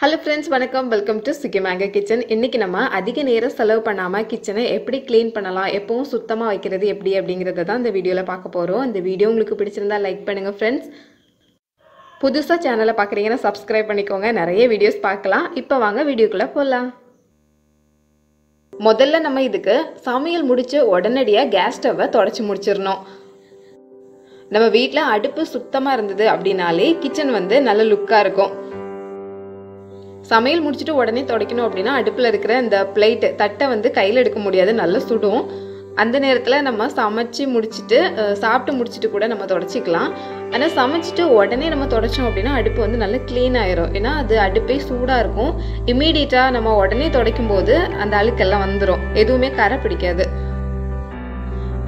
Hello friends, வணக்கம். Welcome to Sugi Kitchen. இன்னைக்கு நம்ம அதிக நேரம் செலவு பண்ணாம கிச்சனை எப்படி க்ளீன் பண்ணலாம், எப்பவும் சுத்தமா வைக்கிறது எப்படி அப்படிங்கறத தான் இந்த வீடியோல பார்க்க போறோம். இந்த வீடியோ உங்களுக்கு பிடிச்சிருந்தா லைக் பண்ணுங்க friends. புதுசா சேனலை பார்க்கறீங்கன்னா subscribe பண்ணிக்கோங்க. நிறைய வீடியோஸ் பார்க்கலாம். இப்போ வாங்க வீடியோக்குள்ள போலாம். முதல்ல நம்ம இதுக்கு சமையல் முடிச்சு உடனடியா கேஸ் ஸ்டவ்வை தொடச்சி முடிச்சிரணும். நம்ம வீட்ல அடுப்பு சுத்தமா இருந்தது அப்படினாலே கிச்சன் வந்து நல்ல லுக்கா இருக்கும். சமையல் முடிச்சிட்டு உடனே துடைக்கணும் அப்படினா அடுப்புல இருக்கிற இந்த பிளேட் தட்டை வந்து கையில எடுக்க முடியாது, நல்ல சுடும். அந்த நேரத்துல நம்ம சமைச்சி முடிச்சிட்டு சாப்பிட்டு முடிச்சிட்டு கூட நம்ம துடைச்சிக்கலாம். ஆனா சமைச்சிட்டு உடனே நம்ம துடைச்சோம் அப்படினா அடுப்பு வந்து நல்ல க்ளீன் ஆயிரும். ஏன்னா அது அடுப்பே சூடா இருக்கும். இமிடியேட்டா நம்ம உடனே துடைக்கும் போது அந்த அழுக்கெல்லாம் வந்துரும், எதுவுமே கரை பிடிக்காது.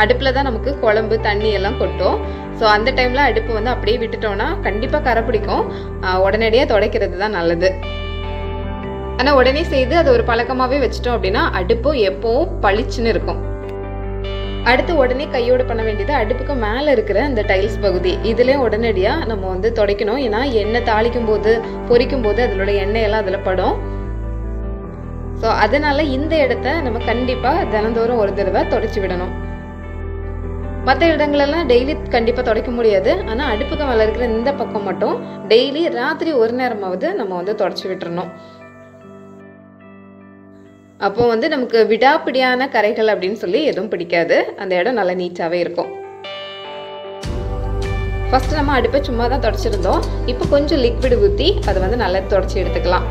அடுப்புல தான் நமக்கு குழம்பு தண்ணி எல்லாம் கொட்டும். ஸோ அந்த டைம்ல அடுப்பு வந்து அப்படியே விட்டுட்டோம்னா கண்டிப்பா கரை பிடிக்கும். உடனடியாக துடைக்கிறது தான் நல்லது. ஆனால் உடனே செய்து அது ஒரு பழக்கமாகவே வச்சிட்டோம் அப்படின்னா அடுப்பு எப்பவும் பளிச்சுன்னு இருக்கும். அடுத்து உடனே கையோடு பண்ண வேண்டியது அடுப்புக்கு மேலே இருக்கிற இந்த டைல்ஸ் பகுதி. இதுலேயும் உடனடியாக நம்ம வந்து துடைக்கணும். ஏன்னா எண்ணெய் தாளிக்கும் போது பொரிக்கும் போது அதோட எண்ணெயெல்லாம் அதில் படும். ஸோ அதனால இந்த இடத்த நம்ம கண்டிப்பாக தினந்தோறும் ஒரு தடவை துடைச்சி விடணும். மற்ற இடங்களெல்லாம் டெய்லி கண்டிப்பாக துடைக்க முடியாது. ஆனால் அடுப்புக்கு மேலே இருக்கிற இந்த பக்கம் மட்டும் டெய்லி ராத்திரி ஒரு நேரமாவது நம்ம வந்து துடைச்சி விட்டுறணும். அப்போ வந்து நமக்கு விடாப்பிடியான கரைகள் அப்படின்னு சொல்லி எதுவும் பிடிக்காது. அந்த இடம் நல்லா நீட்டாகவே இருக்கும். ஃபர்ஸ்ட் நம்ம அடுப்பை சும்மா தான் துடைச்சிருந்தோம். இப்போ கொஞ்சம் லிக்விட் ஊற்றி அதை வந்து நல்லா துடைச்சி எடுத்துக்கலாம்.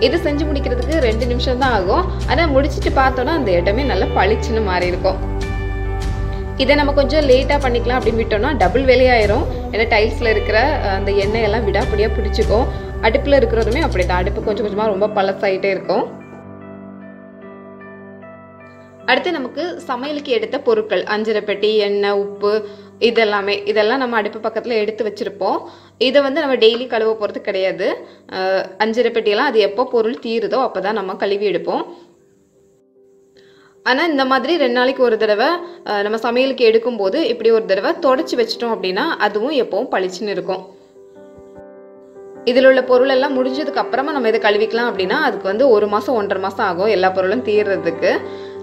இது செஞ்சு முடிக்கிறதுக்கு 2 நிமிஷம் தான் ஆகும். ஆனால் முடிச்சுட்டு பார்த்தோன்னா அந்த இடமே நல்லா பளிச்சுன்னு மாறி இருக்கும். இதை நம்ம கொஞ்சம் லேட்டாக பண்ணிக்கலாம் அப்படின்னு விட்டோம்னா டபுள் வேலையாயிரும். ஏன்னா டைல்ஸில் இருக்கிற அந்த எண்ணெய் எல்லாம் விடாப்படியாக பிடிச்சிக்கும். அடுப்பில் இருக்கிறதுமே அப்படி தான், அடுப்பு கொஞ்சம் கொஞ்சமாக ரொம்ப பழசாயிட்டே இருக்கும். அடுத்து நமக்கு சமையலுக்கு எடுத்த பொருட்கள், அஞ்சரை பெட்டி, எண்ணெய், உப்பு, இதெல்லாம் நம்ம அடுப்பு பக்கத்தில் எடுத்து வச்சுருப்போம். இதை வந்து நம்ம டெய்லி கழுவ போகிறது கிடையாது. அஞ்சரை பெட்டியெல்லாம் அது எப்போ பொருள் தீருதோ அப்போ தான் நம்ம கழுவி எடுப்போம். ஆனால் இந்த மாதிரி 2 நாளைக்கு ஒரு தடவை நம்ம சமையலுக்கு எடுக்கும்போது இப்படி ஒரு தடவை தொடச்சி வச்சிட்டோம் அப்படின்னா அதுவும் எப்பவும் பளிச்சுன்னு இருக்கும். இதில் உள்ள பொருள் எல்லாம் முடிஞ்சதுக்கு அப்புறமா நம்ம இதை கழுவிக்கலாம் அப்படின்னா அதுக்கு வந்து 1 மாதம் 1.5 மாதம் ஆகும் எல்லா பொருளும் தீர்றதுக்கு.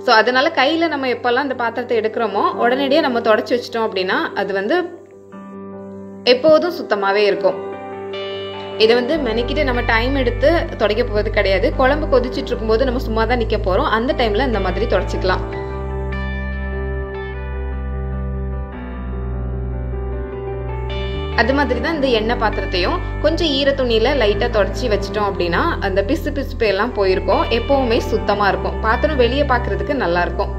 ஸோ அதனால கையில் நம்ம எப்போல்லாம் இந்த பாத்திரத்தை எடுக்கிறோமோ உடனடியாக நம்ம தொடச்சி வச்சிட்டோம் அப்படின்னா அது வந்து எப்போதும் சுத்தமாகவே இருக்கும். இதை வந்து மெனக்கிட்டு நம்ம டைம் எடுத்து துடைக்க போவது கிடையாது. குழம்பு கொதிச்சுட்டு இருக்கும்போது நம்ம சும்மா தான் நிற்க போகிறோம். அந்த டைமில் இந்த மாதிரி தொடச்சிக்கலாம். அது மாதிரி தான் இந்த எண்ணெய் பாத்திரத்தையும் கொஞ்சம் ஈர துணியில் லைட்டாக தொடச்சி வச்சிட்டோம் அப்படின்னா அந்த பிசு எல்லாம் போயிருக்கும். எப்பவுமே சுத்தமாக இருக்கும். பாத்திரம் வெளியே பார்க்கறதுக்கு நல்லா இருக்கும்.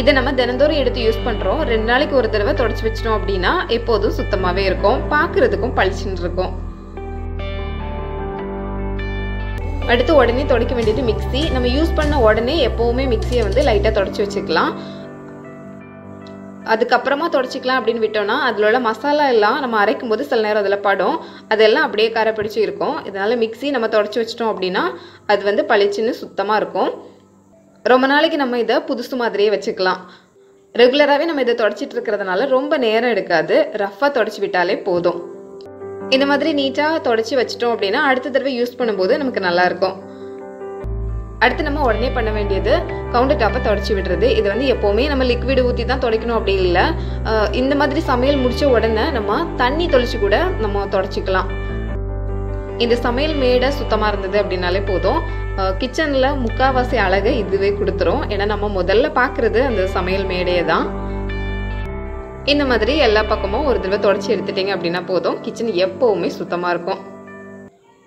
இதை நம்ம தினந்தோறும் எடுத்து யூஸ் பண்ணுறோம். 2 நாளைக்கு ஒரு தடவை தொடச்சி வச்சிட்டோம் அப்படின்னா எப்போதும் சுத்தமாகவே இருக்கும், பார்க்கறதுக்கும் பளிச்சுன்னு இருக்கும். அடுத்து உடனே துடைக்க வேண்டியது மிக்ஸி. நம்ம யூஸ் பண்ண உடனே எப்போவுமே மிக்ஸியை வந்து லைட்டாக தொடச்சி வச்சுக்கலாம். அதுக்கப்புறமா தொடச்சிக்கலாம் அப்படின்னு விட்டோம்னா அதில் உள்ள மசாலா எல்லாம் நம்ம அரைக்கும் போது சில நேரம் அதில் படும், அதெல்லாம் அப்படியே கரை பிடிச்சி இருக்கும். இதனால மிக்ஸி நம்ம தொடச்சி வச்சிட்டோம் அப்படின்னா அது வந்து பளிச்சுன்னு சுத்தமாக இருக்கும். ரொம்ப நாளைக்கு நம்ம இதை புதுசு மாதிரியே வச்சுக்கலாம். ரெகுலராகவே நம்ம இதை தொடச்சிட்டு இருக்கிறதுனால ரொம்ப நேரம் எடுக்காது. ரஃபாக தொடச்சி விட்டாலே போதும். இந்த மாதிரி நீட்டாக தொடச்சி வச்சிட்டோம் அப்படின்னா அடுத்த தடவை யூஸ் பண்ணும்போது நமக்கு நல்லா இருக்கும். அடுத்து நம்ம உடனே பண்ண வேண்டியது கவுண்டர் டாப்பை தொடச்சி விடுறது. இது வந்து எப்போவுமே நம்ம லிக்விட் ஊற்றி தான் துடைக்கணும் அப்படி இல்லை. இந்த மாதிரி சமையல் முடித்த உடனே நம்ம தண்ணி தொளிச்சு கூட நம்ம தொடச்சிக்கலாம். இந்த சமையல் மேடை சுத்தமாக இருந்தது அப்படின்னாலே போதும். கிச்சனில் முக்கால்வாசி அழகை இதுவே கொடுத்துரும். ஏன்னா நம்ம முதல்ல பார்க்குறது அந்த சமையல் மேடையை தான். இந்த மாதிரி எல்லா பக்கமும் ஒரு தடவை தொடச்சி எடுத்துட்டீங்க அப்படின்னா போதும், கிச்சன் எப்போவுமே சுத்தமாக இருக்கும்.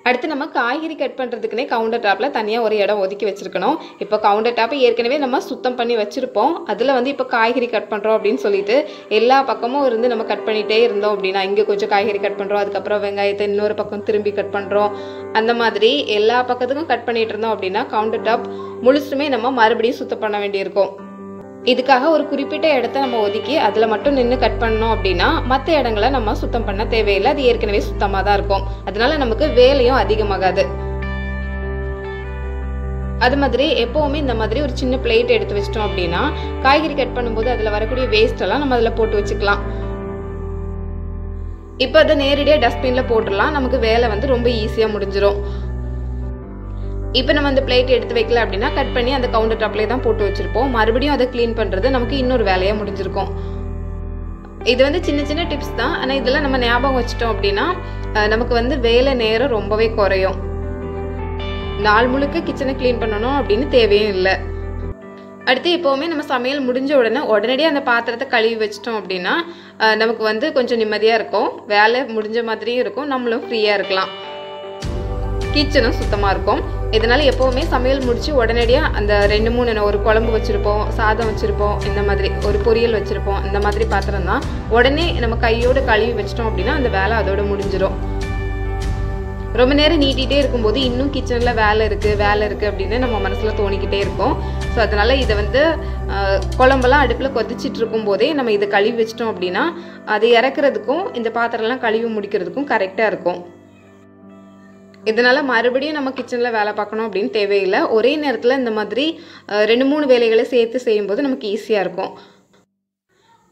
அடுத்து நம்ம காய்கறி கட் பண்ணுறதுக்குனே கவுண்டர் டாப்பில் தனியாக ஒரு இடம் ஒதுக்கி வச்சுருக்கணும். இப்போ கவுண்டர் டாப்பை ஏற்கனவே நம்ம சுத்தம் பண்ணி வச்சுருப்போம். அதில் வந்து இப்போ காய்கறி கட் பண்ணுறோம் அப்படின்னு சொல்லிட்டு எல்லா பக்கமும் இருந்து நம்ம கட் பண்ணிகிட்டே இருந்தோம் அப்படின்னா இங்கே கொஞ்சம் காய்கறி கட் பண்ணுறோம், அதுக்கப்புறம் வெங்காயத்தை இன்னொரு பக்கம் திரும்பி கட் பண்ணுறோம், அந்த மாதிரி எல்லா பக்கத்துக்கும் கட் பண்ணிகிட்டு இருந்தோம் அப்படின்னா கவுண்டர் டாப் முழுசுமே நம்ம மறுபடியும் சுத்தம் பண்ண வேண்டியிருக்கும். இதுக்காக ஒரு குறிப்பிட்ட இடத்த நம்ம ஒதுக்கி அதில் மட்டும் நின்று கட் பண்ணோம் அப்படின்னா மற்ற இடங்களை நம்ம சுத்தம் பண்ண தேவையில்லை. அது ஏற்கனவே சுத்தமாக தான் இருக்கும். அதனால நமக்கு வேலையும் அதிகமாகாது. அது மாதிரி எப்போவுமே இந்த மாதிரி ஒரு சின்ன பிளேட் எடுத்து வச்சிட்டோம் அப்படின்னா காய்கறி கட் பண்ணும்போது அதில் வரக்கூடிய வேஸ்ட் எல்லாம் நம்ம அதில் போட்டு வச்சுக்கலாம். இப்போ அதை நேரடியாக டஸ்ட்பினில் போட்டுடலாம். நமக்கு வேலை வந்து ரொம்ப ஈஸியாக முடிஞ்சிடும். இப்போ நம்ம அந்த பிளேட் எடுத்து வைக்கல அப்படின்னா கட் பண்ணி அந்த கவுண்டர் டாப்லேயே தான் போட்டு வச்சுருப்போம். மறுபடியும் அதை க்ளீன் பண்ணுறது நமக்கு இன்னொரு வேலையாக முடிஞ்சிருக்கும். இது வந்து சின்ன சின்ன டிப்ஸ் தான். ஆனால் இதெல்லாம் நம்ம ஞாபகம் வச்சிட்டோம் அப்படின்னா நமக்கு வந்து வேலை நேரம் ரொம்பவே குறையும். நாள் முழுக்க கிச்சனை க்ளீன் பண்ணணும் அப்படின்னு தேவையும் இல்லை. அடுத்து எப்போவுமே நம்ம சமையல் முடிஞ்ச உடனடியாக அந்த பாத்திரத்தை கழுவி வச்சிட்டோம் அப்படின்னா நமக்கு வந்து கொஞ்சம் நிம்மதியாக இருக்கும். வேலை முடிஞ்ச மாதிரியும் இருக்கும். நம்மளும் ஃப்ரீயாக இருக்கலாம். கிச்சனும் சுத்தமாக இருக்கும். இதனால எப்போவுமே சமையல் முடிச்சு உடனடியாக அந்த 2-3 ஒரு குழம்பு வச்சுருப்போம், சாதம் வச்சுருப்போம், இந்த மாதிரி ஒரு பொரியல் வச்சுருப்போம், இந்த மாதிரி பாத்திரம் தான் உடனே நம்ம கையோடு கழுவி வச்சிட்டோம் அப்படின்னா அந்த வேலை அதோட முடிஞ்சிடும். ரொம்ப நேரம் நீட்டிகிட்டே இருக்கும்போது இன்னும் கிச்சனில் வேலை இருக்குது அப்படின்னு நம்ம மனசில் தோணிக்கிட்டே இருக்கும். ஸோ அதனால் இதை வந்து குழம்பெல்லாம் அடுப்பில் கொதிச்சிட்டு இருக்கும்போதே நம்ம இதை கழுவி வச்சிட்டோம் அப்படின்னா அதை இறக்குறதுக்கும் இந்த பாத்திரம்லாம் கழுவி முடிக்கிறதுக்கும் கரெக்டாக இருக்கும். இதனால் மறுபடியும் நம்ம கிச்சனில் வேலை பார்க்கணும் அப்படின்னு தேவையில்லை. ஒரே நேரத்தில் இந்த மாதிரி 2-3 வேலைகளை சேர்த்து செய்யும்போது நமக்கு ஈஸியாக இருக்கும்.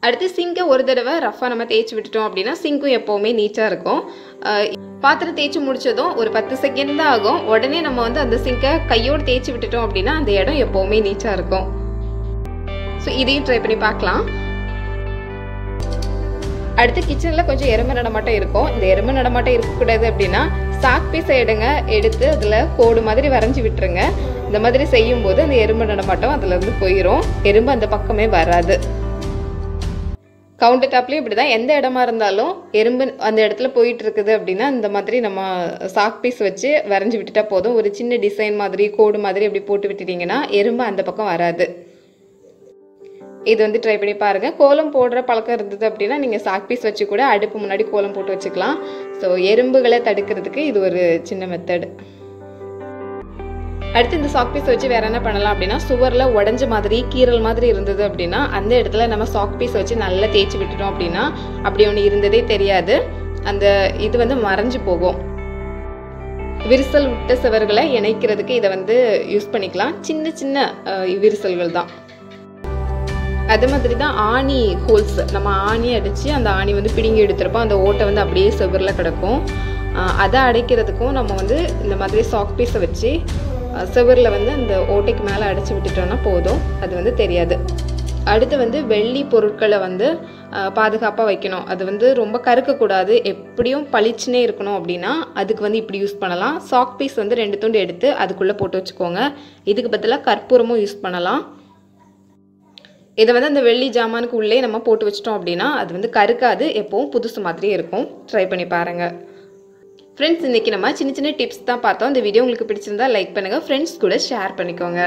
அடுத்து சிங்கை ஒரு தடவை ரஃபாக நம்ம தேய்ச்சி விட்டுட்டோம் அப்படின்னா சிங்கும் எப்போவுமே நீட்டாக இருக்கும். பாத்திரம் தேய்ச்சி முடிச்சதும் ஒரு 10 செகண்ட் தான் ஆகும். உடனே நம்ம வந்து அந்த சிங்கை கையோடு தேய்ச்சி விட்டுட்டோம் அப்படின்னா அந்த இடம் எப்போவுமே நீட்டாக இருக்கும். ஸோ இதையும் ட்ரை பண்ணி பார்க்கலாம். அடுத்து கிச்சனில் கொஞ்சம் எறும்பு நடமாட்டம் இருக்கும். இந்த எறும்பு நடமாட்டம் இருக்கக்கூடாது அப்படின்னா சாக் பீஸை எடுத்து அதில் கோடு மாதிரி வரைஞ்சி விட்டுருங்க. இந்த மாதிரி செய்யும்போது அந்த எறும்பு நடமாட்டம் அதுலேருந்து போயிடும். எறும்பு அந்த பக்கமே வராது. கவுண்டர் டாப்லேயும் இப்படி தான். எந்த இடமா இருந்தாலும் எறும்பு அந்த இடத்துல போயிட்டு இருக்குது அப்படின்னா இந்த மாதிரி நம்ம சாக் பீஸ் வச்சு வரைஞ்சி விட்டுட்டா போதும். ஒரு சின்ன டிசைன் மாதிரி கோடு மாதிரி அப்படி போட்டு விட்டுட்டிங்கன்னா எறும்பு அந்த பக்கம் வராது. இது வந்து ட்ரை பண்ணி பாருங்கள். கோலம் போடுற பழக்கம் இருந்தது அப்படின்னா நீங்கள் சாக் பீஸ் வச்சு கூட அடுப்பு முன்னாடி கோலம் போட்டு வச்சுக்கலாம். ஸோ எறும்புகளை தடுக்கிறதுக்கு இது ஒரு சின்ன மெத்தடு. அடுத்து இந்த சாக் பீஸ் வச்சு வேற என்ன பண்ணலாம் அப்படின்னா சுவரில் உடஞ்ச மாதிரி கீரல் மாதிரி இருந்தது அப்படின்னா அந்த இடத்துல நம்ம சாக் பீஸ் வச்சு நல்லா தேய்ச்சி விட்டுட்டோம் அப்படின்னா அப்படி ஒன்று இருந்ததே தெரியாது. அந்த இது வந்து மறைஞ்சு போகும். விரிசல் விட்ட சுவர்களை இணைக்கிறதுக்கு இதை வந்து யூஸ் பண்ணிக்கலாம். சின்ன சின்ன விரிசல்கள் தான். அது மாதிரி தான் ஆணி ஹோல்ஸ். நம்ம ஆணி அடித்து அந்த ஆணி வந்து பிடுங்கி எடுத்துருப்போம். அந்த ஓட்டை வந்து அப்படியே சுவரில் கிடக்கும். அதை அடைக்கிறதுக்கும் நம்ம வந்து இந்த மாதிரி சாக் பீஸை வச்சு சுவரில் வந்து அந்த ஓட்டைக்கு மேலே அடைச்சி விட்டுட்டோம்னா போதும். அது வந்து தெரியாது. அடுத்து வந்து வெள்ளி பொருட்களை வந்து பாதுகாப்பாக வைக்கணும். அது வந்து ரொம்ப கருக்கக்கூடாது, எப்படியும் பளிச்சுனே இருக்கணும் அப்படின்னா அதுக்கு வந்து இப்படி யூஸ் பண்ணலாம். சாக் பீஸ் வந்து 2 துண்டு எடுத்து அதுக்குள்ளே போட்டு வச்சுக்கோங்க. இதுக்கு பதிலாக கற்பூரமும் யூஸ் பண்ணலாம். இதை வந்து அந்த வெள்ளி ஜாமானுக்கு உள்ளே நம்ம போட்டு வச்சிட்டோம் அப்படின்னா அது வந்து கருக்காது, எப்பவும் புதுசு மாதிரியே இருக்கும். ட்ரை பண்ணி பாருங்கள். ஃப்ரெண்ட்ஸ், இன்றைக்கி நம்ம சின்ன சின்ன டிப்ஸ் தான் பார்த்தோம். இந்த வீடியோ உங்களுக்கு பிடிச்சிருந்தா லைக் பண்ணுங்கள், ஃப்ரெண்ட்ஸ் கூட ஷேர் பண்ணிக்கோங்க.